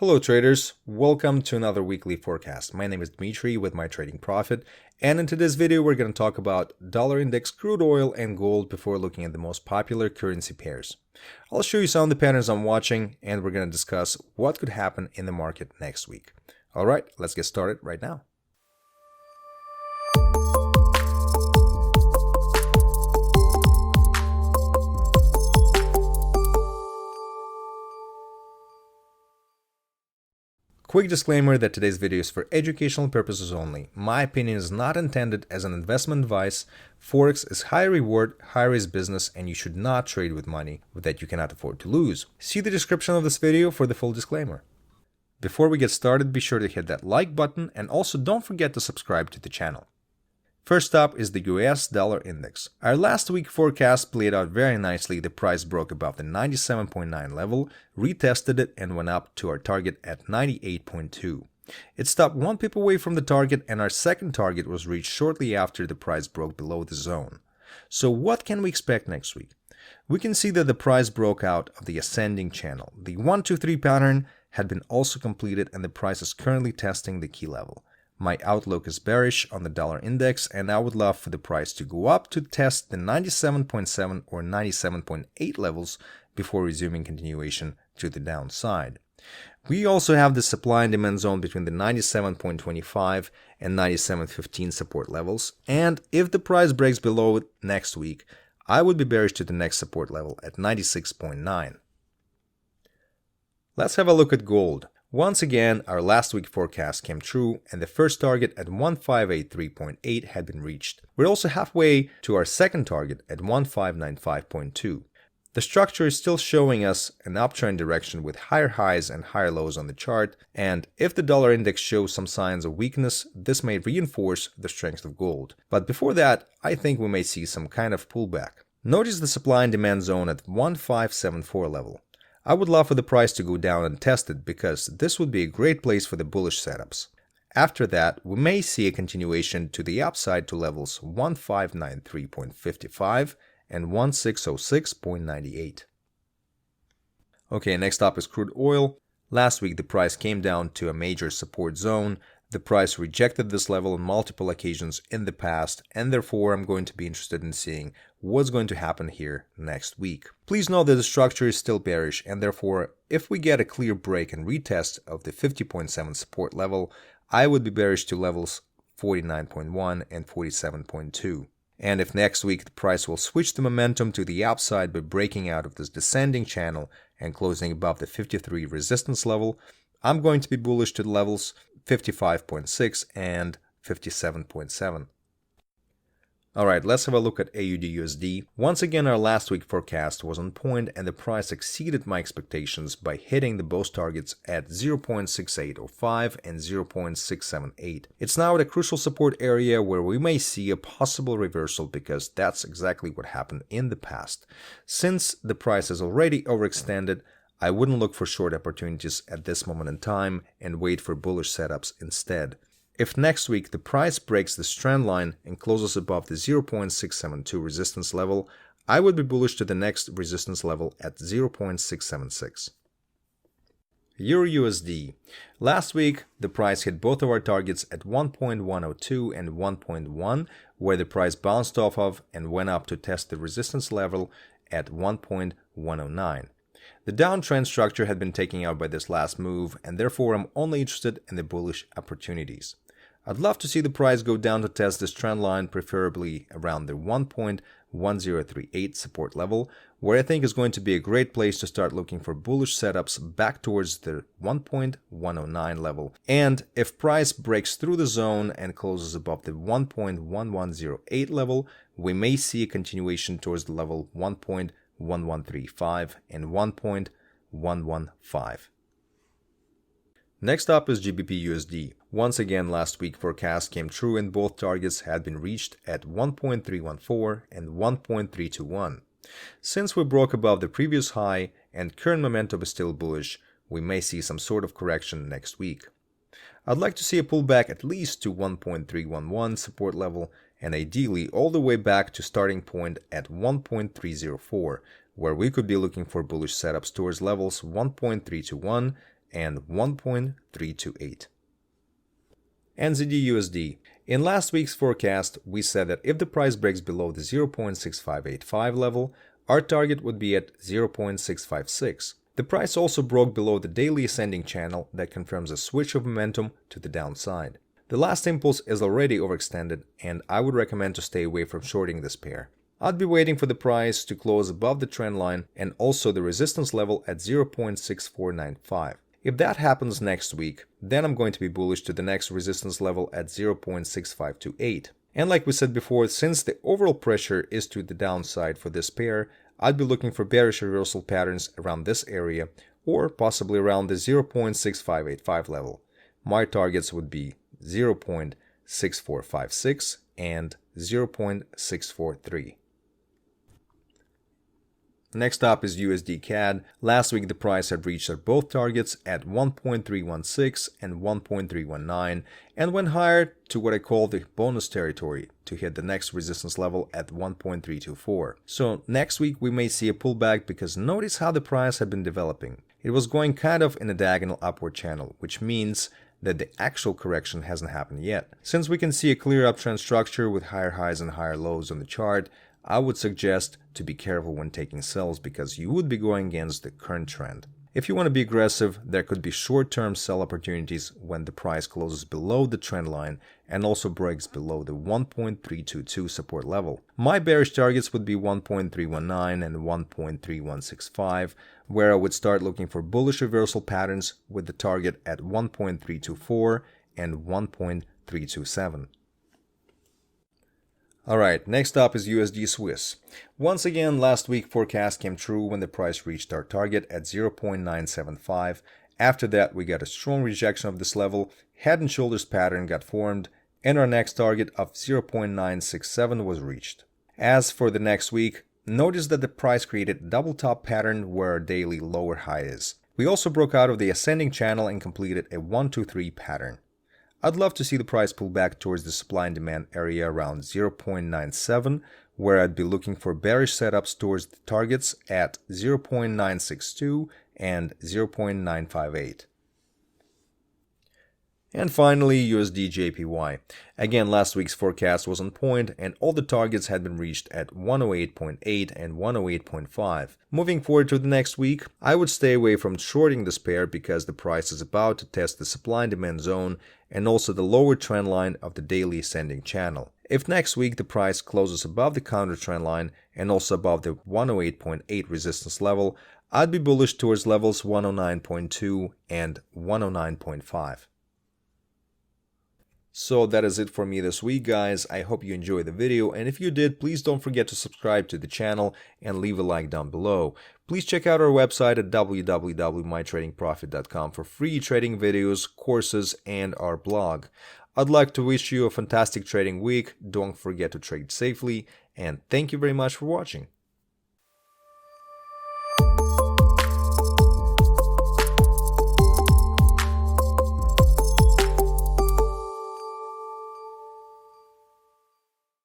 Hello traders, welcome to another weekly forecast. My name is Dmitry with My Trading Profit, and in today's video we're going to talk about dollar index, crude oil, and gold before looking at the most popular currency pairs. I'll show you some of the patterns I'm watching, and we're going to discuss what could happen in the market next week. Alright, let's get started right now. Quick disclaimer that today's video is for educational purposes only. My opinion is not intended as an investment advice. Forex is high reward, high risk business, and you should not trade with money that you cannot afford to lose. See the description of this video for the full disclaimer. Before we get started, be sure to hit that like button and also don't forget to subscribe to the channel. First up is the US dollar index. Our last week forecast played out very nicely. The price broke above the 97.9 level, retested it, and went up to our target at 98.2. It stopped one pip away from the target, and our second target was reached shortly after the price broke below the zone. So what can we expect next week? We can see that the price broke out of the ascending channel. The 1-2-3 pattern had been also completed, and the price is currently testing the key level. My outlook is bearish on the dollar index, and I would love for the price to go up to test the 97.7 or 97.8 levels before resuming continuation to the downside. We also have the supply and demand zone between the 97.25 and 97.15 support levels, and if the price breaks below it next week, I would be bearish to the next support level at 96.9. Let's have a look at gold. Once again, our last week forecast came true, and the first target at 1583.8 had been reached. We're also halfway to our second target at 1595.2. The structure is still showing us an uptrend direction with higher highs and higher lows on the chart, and if the dollar index shows some signs of weakness, this may reinforce the strength of gold. But before that, I think we may see some kind of pullback. Notice the supply and demand zone at 1574 level. I would love for the price to go down and test it because this would be a great place for the bullish setups. After that, we may see a continuation to the upside to levels 1593.55 and 1606.98. Okay, next up is crude oil. Last week the price came down to a major support zone. The price rejected this level on multiple occasions in the past, and therefore I'm going to be interested in seeing what's going to happen here next week. Please note that the structure is still bearish, and therefore if we get a clear break and retest of the 50.7 support level, I would be bearish to levels 49.1 and 47.2. And if next week the price will switch the momentum to the upside by breaking out of this descending channel and closing above the 53 resistance level, I'm going to be bullish to the levels 55.6 and 57.7. Alright, let's have a look at AUDUSD. Once again, our last week forecast was on point, and the price exceeded my expectations by hitting the both targets at 0.6805 and 0.678. It's now at a crucial support area where we may see a possible reversal because that's exactly what happened in the past. Since the price is already overextended, I wouldn't look for short opportunities at this moment in time and wait for bullish setups instead. If next week the price breaks the trend line and closes above the 0.672 resistance level, I would be bullish to the next resistance level at 0.676. EURUSD. Last week, the price hit both of our targets at 1.102 and 1.1, where the price bounced off of and went up to test the resistance level at 1.109. The downtrend structure had been taken out by this last move, and therefore I'm only interested in the bullish opportunities. I'd love to see the price go down to test this trend line, preferably around the 1.1038 support level, where I think is going to be a great place to start looking for bullish setups back towards the 1.109 level. And if price breaks through the zone and closes above the 1.1108 level, we may see a continuation towards the level 1.1135 and 1.115. Next up is GBPUSD. Once again, last week forecast came true and both targets had been reached at 1.314 and 1.321. Since we broke above the previous high and current momentum is still bullish, we may see some sort of correction next week. I'd like to see a pullback at least to 1.311 support level and ideally all the way back to starting point at 1.304, where we could be looking for bullish setups towards levels 1.321 and 1.328. NZDUSD. In last week's forecast, we said that if the price breaks below the 0.6585 level, our target would be at 0.656. The price also broke below the daily ascending channel that confirms a switch of momentum to the downside. The last impulse is already overextended, and I would recommend to stay away from shorting this pair. I'd be waiting for the price to close above the trend line and also the resistance level at 0.6495. If that happens next week, then I'm going to be bullish to the next resistance level at 0.6528. And like we said before, since the overall pressure is to the downside for this pair, I'd be looking for bearish reversal patterns around this area or possibly around the 0.6585 level. My targets would be 0.6456 and 0.643. Next up is USDCAD. Last week the price had reached at both targets at 1.316 and 1.319 and went higher to what I call the bonus territory to hit the next resistance level at 1.324. So next week we may see a pullback because notice how the price had been developing. It was going kind of in a diagonal upward channel, which means that the actual correction hasn't happened yet. Since we can see a clear uptrend structure with higher highs and higher lows on the chart, I would suggest to be careful when taking sells because you would be going against the current trend. If you want to be aggressive, there could be short-term sell opportunities when the price closes below the trend line and also breaks below the 1.322 support level. My bearish targets would be 1.319 and 1.3165, where I would start looking for bullish reversal patterns with the target at 1.324 and 1.327. Alright, next up is USD Swiss. Once again, last week forecast came true when the price reached our target at 0.975. After that, we got a strong rejection of this level, head and shoulders pattern got formed, and our next target of 0.967 was reached. As for the next week, notice that the price created a double top pattern where our daily lower high is. We also broke out of the ascending channel and completed a 1-2-3 pattern. I'd love to see the price pull back towards the supply and demand area around 0.97, where I'd be looking for bearish setups towards the targets at 0.962 and 0.958. And finally, USDJPY. Again, last week's forecast was on point and all the targets had been reached at 108.8 and 108.5. Moving forward to the next week, I would stay away from shorting this pair because the price is about to test the supply and demand zone and also the lower trend line of the daily ascending channel. If next week the price closes above the counter trend line and also above the 108.8 resistance level, I'd be bullish towards levels 109.2 and 109.5. So that is it for me this week, guys. I hope you enjoyed the video, and if you did, please don't forget to subscribe to the channel and leave a like down below. Please check out our website at www.mytradingprofit.com for free trading videos, courses, and our blog. I'd like to wish you a fantastic trading week. Don't forget to trade safely, and thank you very much for watching.